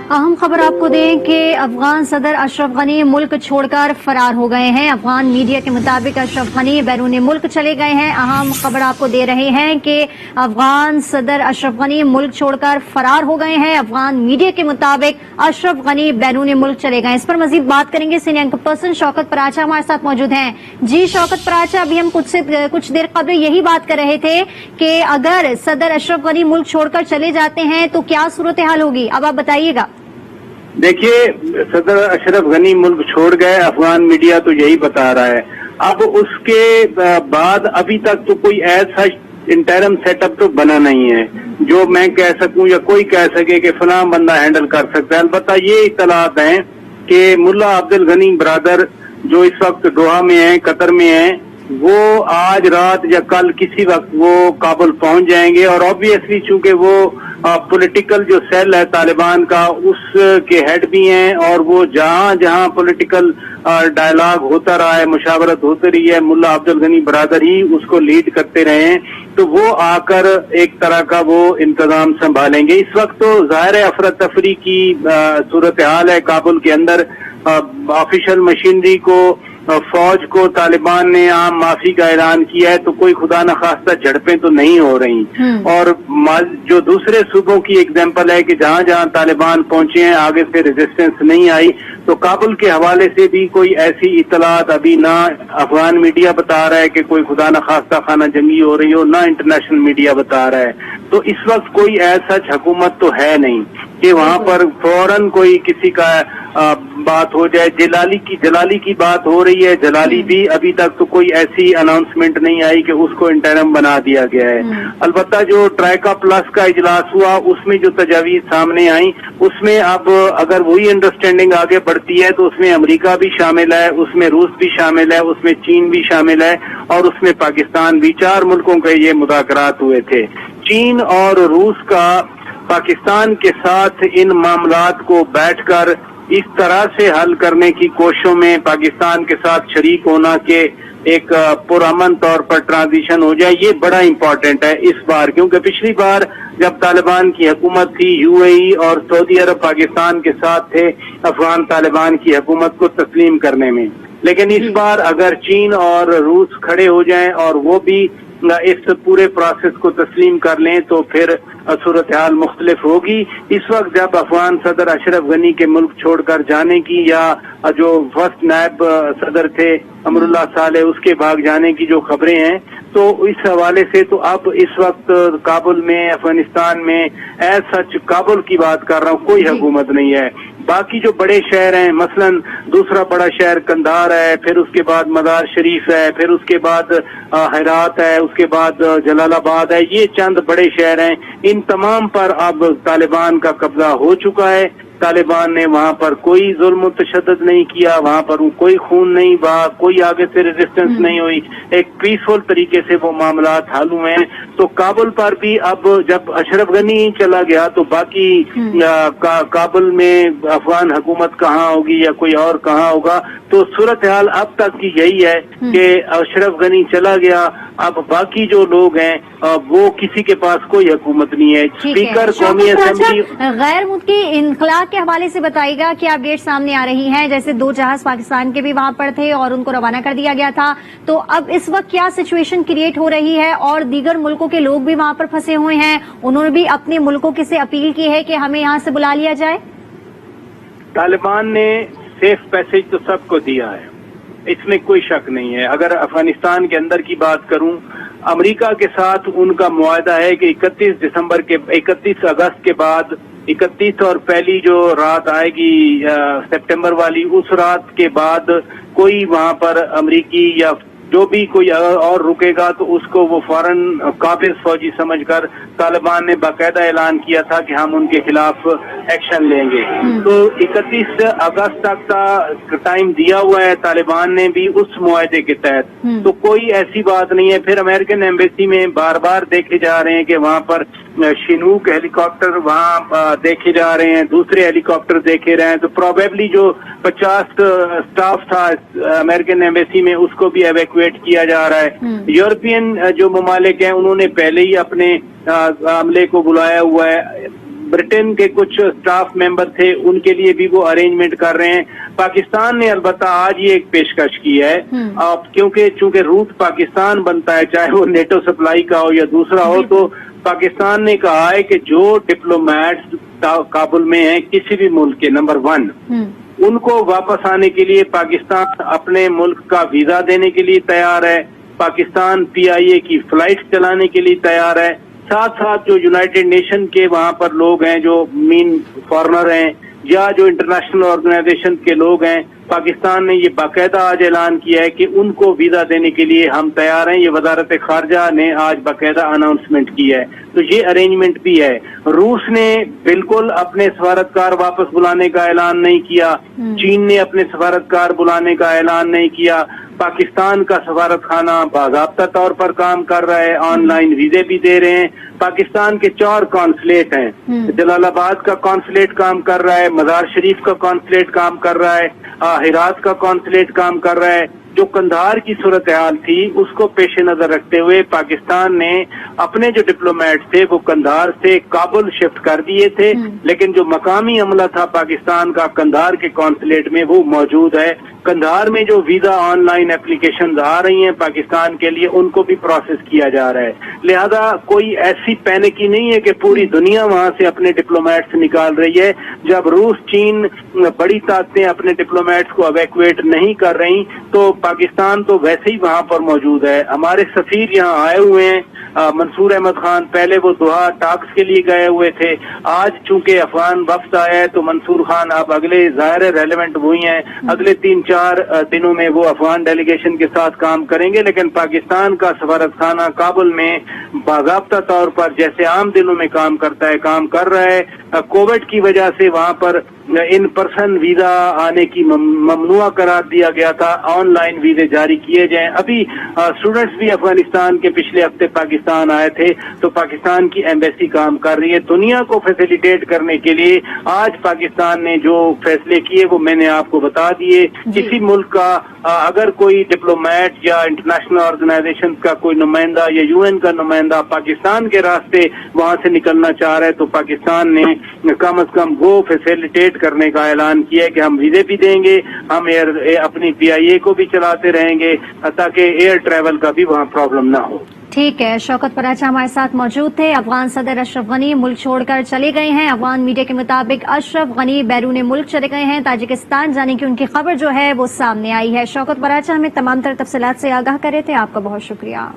अहम खबर आपको दें कि अफगान सदर अशरफ गनी मुल्क छोड़कर फरार हो गए हैं। अफगान मीडिया के मुताबिक अशरफ गनी बैरून मुल्क चले गए हैं। अहम खबर आपको दे रहे हैं कि अफगान सदर अशरफ गनी मुल्क छोड़कर फरार हो गए हैं। अफगान मीडिया के मुताबिक अशरफ गनी बैरून मुल्क चले गए। इस पर मजीद बात करेंगे। Senior anchor person Shaukat Paracha हमारे साथ मौजूद हैं। जी शौकत पराचा, अभी हम कुछ देर कबल यही बात कर रहे थे कि अगर सदर अशरफ गनी मुल्क छोड़कर चले जाते हैं तो क्या सूरत हाल होगी, अब आप बताइएगा। देखिए, सदर अशरफ गनी मुल्क छोड़ गए, अफगान मीडिया तो यही बता रहा है। अब उसके बाद अभी तक तो कोई ऐसा इंटरम सेटअप तो बना नहीं है जो मैं कह सकूं या कोई कह सके कि फलां बंदा हैंडल कर सकता है। अलबत्ता ये इत्तलात हैं कि मुल्ला अब्दुल गनी ब्रदर जो इस वक्त दोहा में है, कतर में है, वो आज रात या कल किसी वक्त वो काबुल पहुंच जाएंगे। और ऑब्वियसली चूंकि वो पॉलिटिकल जो सेल है तालिबान का उसके हेड भी हैं और वो जहां जहां पॉलिटिकल डायलॉग होता रहा है, मुशावरत होती रही है, मुल्ला अब्दुल गनी ब्रदर ही उसको लीड करते रहे हैं, तो वो आकर एक तरह का वो इंतजाम संभालेंगे। इस वक्त तो जाहिर है अफरा तफरी की सूरत हाल है काबुल के अंदर। ऑफिशियल मशीनरी को, फौज को तालिबान ने आम माफी का ऐलान किया है, तो कोई खुदा न खास्ता झड़पें तो नहीं हो रही। और जो दूसरे सूबों की एग्जाम्पल है कि जहां जहां तालिबान पहुंचे हैं आगे से रेजिस्टेंस नहीं आई, तो काबुल के हवाले से भी कोई ऐसी इत्तलात अभी ना अफगान मीडिया बता रहा है कि कोई खुदा न खास्ता खाना जंगी हो रही हो, ना इंटरनेशनल मीडिया बता रहा है। तो इस वक्त कोई ऐसा हुकूमत तो है नहीं कि वहां पर फौरन कोई किसी का बात हो जाए। जलाली की बात हो रही है, जलाली भी अभी तक तो कोई ऐसी अनाउंसमेंट नहीं आई कि उसको इंटरम बना दिया गया है। अलबत्ता जो ट्राइका प्लस का इजलास हुआ उसमें जो तजावीज सामने आई उसमें अब अगर वही अंडरस्टैंडिंग आगे बढ़ती है तो उसमें अमेरिका भी शामिल है, उसमें रूस भी शामिल है, उसमें चीन भी शामिल है और उसमें पाकिस्तान भी। 4 मुल्कों के ये मुज़ाकरात हुए थे। चीन और रूस का पाकिस्तान के साथ इन मामलात को बैठकर इस तरह से हल करने की कोशिशों में पाकिस्तान के साथ शरीक होना के एक पुरअमन तौर पर ट्रांजिशन हो जाए, ये बड़ा इम्पोर्टेंट है इस बार। क्योंकि पिछली बार जब तालिबान की हुकूमत थी, यूएई और सऊदी अरब पाकिस्तान के साथ थे अफगान तालिबान की हुकूमत को तस्लीम करने में। लेकिन इस बार अगर चीन और रूस खड़े हो जाएं और वो भी इस पूरे प्रोसेस को तस्लीम कर लें तो फिर सूरत हाल मुख्तलिफ होगी। इस वक्त जब अफगान सदर अशरफ गनी के मुल्क छोड़कर जाने की या जो फर्स्ट नायब सदर थे अमरुल्लाह सालेह उसके भाग जाने की जो खबरें हैं, तो इस हवाले से तो अब इस वक्त काबुल में, अफगानिस्तान में सच काबुल की बात कर रहा हूँ, कोई हुकूमत नहीं है। बाकी जो बड़े शहर हैं, मसलन दूसरा बड़ा शहर कंधार है, फिर उसके बाद मजार शरीफ है, फिर उसके बाद हेरात है, उसके बाद जलालाबाद है, ये चंद बड़े शहर हैं। इन तमाम पर अब तालिबान का कब्जा हो चुका है। तालिबान ने वहां पर कोई जुल्म तशद्दुद नहीं किया, वहां पर कोई खून नहीं बहा, कोई आगे से रेजिस्टेंस नहीं हुई, एक पीसफुल तरीके से वो मामलात हल हुए हैं। तो काबुल पर भी अब जब अशरफ गनी चला गया तो बाकी काबुल में अफगान हुकूमत कहाँ होगी या कोई और कहाँ होगा। तो सूरत हाल अब तक की यही है कि अशरफ गनी चला गया, अब बाकी जो लोग हैं वो किसी के पास कोई हुकूमत नहीं है। स्पीकर कौमी असेंबली गैर मुल्की इनकलाब के हवाले से बताइएगा कि अपडेट सामने आ रही हैं, जैसे 2 जहाज पाकिस्तान के भी वहां पर थे और उनको रवाना कर दिया गया था, तो अब इस वक्त क्या सिचुएशन क्रिएट हो रही है और दीगर मुल्कों के लोग भी वहां पर फंसे हुए हैं, उन्होंने भी अपने मुल्कों से अपील की है कि हमें यहाँ से बुला लिया जाए। तालिबान ने सेफ पैसेज तो सबको दिया है, इसमें कोई शक नहीं है। अगर अफगानिस्तान के अंदर की बात करूं, अमेरिका के साथ उनका मुआहदा है कि 31 अगस्त के बाद 31 और पहली जो रात आएगी सितंबर वाली, उस रात के बाद कोई वहां पर अमेरिकी या जो भी कोई और रुकेगा तो उसको वो फौरन काबिज फौजी समझकर तालिबान ने बाकायदा ऐलान किया था कि हम उनके खिलाफ एक्शन लेंगे। तो 31 अगस्त तक का टाइम दिया हुआ है तालिबान ने भी उस मुआहदे के तहत, तो कोई ऐसी बात नहीं है। फिर अमेरिकन एम्बेसी में बार बार देखे जा रहे हैं कि वहां पर शिनूक हेलीकॉप्टर वहां देखे जा रहे हैं, दूसरे हेलीकॉप्टर देखे रहे हैं। तो प्रोबेबली जो 50 स्टाफ था अमेरिकन एम्बेसी में उसको भी एवैक्यूएट किया जा रहा है। यूरोपियन जो ममालिक हैं उन्होंने पहले ही अपने अमले को बुलाया हुआ है। ब्रिटेन के कुछ स्टाफ मेंबर थे, उनके लिए भी वो अरेंजमेंट कर रहे हैं। पाकिस्तान ने अलबत्ता आज ये एक पेशकश की है, क्योंकि चूंकि रूट पाकिस्तान बनता है, चाहे वो नेटो सप्लाई का हो या दूसरा हो, तो पाकिस्तान ने कहा है कि जो डिप्लोमेट्स काबुल में हैं किसी भी मुल्क के, नंबर 1, उनको वापस आने के लिए पाकिस्तान अपने मुल्क का वीजा देने के लिए तैयार है, पाकिस्तान PIA की फ्लाइट चलाने के लिए तैयार है। साथ साथ जो यूनाइटेड नेशन के वहां पर लोग हैं, जो मेन फॉरेनर हैं या जो इंटरनेशनल ऑर्गेनाइजेशन के लोग हैं, पाकिस्तान ने ये बाकायदा आज ऐलान किया है कि उनको वीजा देने के लिए हम तैयार हैं। ये वजारत खारजा ने आज बाकायदा अनाउंसमेंट की है, तो ये अरेंजमेंट भी है। रूस ने बिल्कुल अपने सफारतकार वापस बुलाने का ऐलान नहीं किया, चीन ने अपने सफारतकार बुलाने का ऐलान नहीं किया, पाकिस्तान का सफारत खाना बाज़ाब्ता तौर पर काम कर रहा है, ऑनलाइन वीजे भी दे रहे हैं। पाकिस्तान के 4 कॉन्सुलेट हैं, जलालाबाद का कॉन्सुलेट काम कर रहा है, मज़ार शरीफ का कॉन्सुलेट काम कर रहा है, हिरात का कॉन्सुलेट काम कर रहा है। जो कंधार की सूरत हाल थी उसको पेश नजर रखते हुए पाकिस्तान ने अपने जो डिप्लोमेट थे वो कंधार से काबुल शिफ्ट कर दिए थे, लेकिन जो मकामी अमला था पाकिस्तान का कंधार के कॉन्सुलेट में वो मौजूद है। कंधार में जो वीजा ऑनलाइन एप्लीकेशंस आ रही हैं पाकिस्तान के लिए, उनको भी प्रोसेस किया जा रहा है। लिहाजा कोई ऐसी पैनिक ही नहीं है कि पूरी दुनिया वहां से अपने डिप्लोमेट्स निकाल रही है। जब रूस, चीन, बड़ी ताकतें अपने डिप्लोमेट्स को एवैक्यूएट नहीं कर रही, तो पाकिस्तान तो वैसे ही वहां पर मौजूद है। हमारे सफीर यहाँ आए हुए हैं, मंसूर अहमद खान, पहले वो दोहा टाक्स के लिए गए हुए थे, आज चूंकि अफगान वफ्द आया है तो मंसूर खान अब अगले ज़ाहिर रेलेवेंट हुई हैं, अगले 3-4 दिनों में वो अफगान डेलीगेशन के साथ काम करेंगे। लेकिन पाकिस्तान का सफारत खाना काबुल में बाज़ाब्ता तौर पर जैसे आम दिनों में काम करता है, काम कर रहा है। कोविड की वजह से वहां पर इन पर्सन वीजा आने की ममनुआ करार दिया गया था, ऑनलाइन वीजे जारी किए जाएं। अभी स्टूडेंट्स भी अफगानिस्तान के पिछले हफ्ते पाकिस्तान आए थे, तो पाकिस्तान की एम्बेसी काम कर रही है। दुनिया को फैसिलिटेट करने के लिए आज पाकिस्तान ने जो फैसले किए वो मैंने आपको बता दिए। किसी मुल्क का अगर कोई डिप्लोमेट या इंटरनेशनल ऑर्गेनाइजेशन का कोई नुमाइंदा या UN का नुमाइंदा पाकिस्तान के रास्ते वहां से निकलना चाह रहा है, तो पाकिस्तान ने कम अज कम वो फैसिलिटेट करने का ऐलान किया है कि हम वीजे भी देंगे, हम अपनी PIA को भी चलाते रहेंगे, ताकि एयर ट्रैवल का भी वहाँ प्रॉब्लम ना हो। ठीक है, शौकत पराचा हमारे साथ मौजूद थे। अफगान सदर अशरफ गनी मुल्क छोड़कर चले गए हैं। अफगान मीडिया के मुताबिक अशरफ गनी बैरून मुल्क चले गए हैं, ताजिकिस्तान जाने की उनकी खबर जो है वो सामने आई है। शौकत पराचा हमें तमाम तर तफसीलात से आगाह कर रहे थे, आपका बहुत शुक्रिया।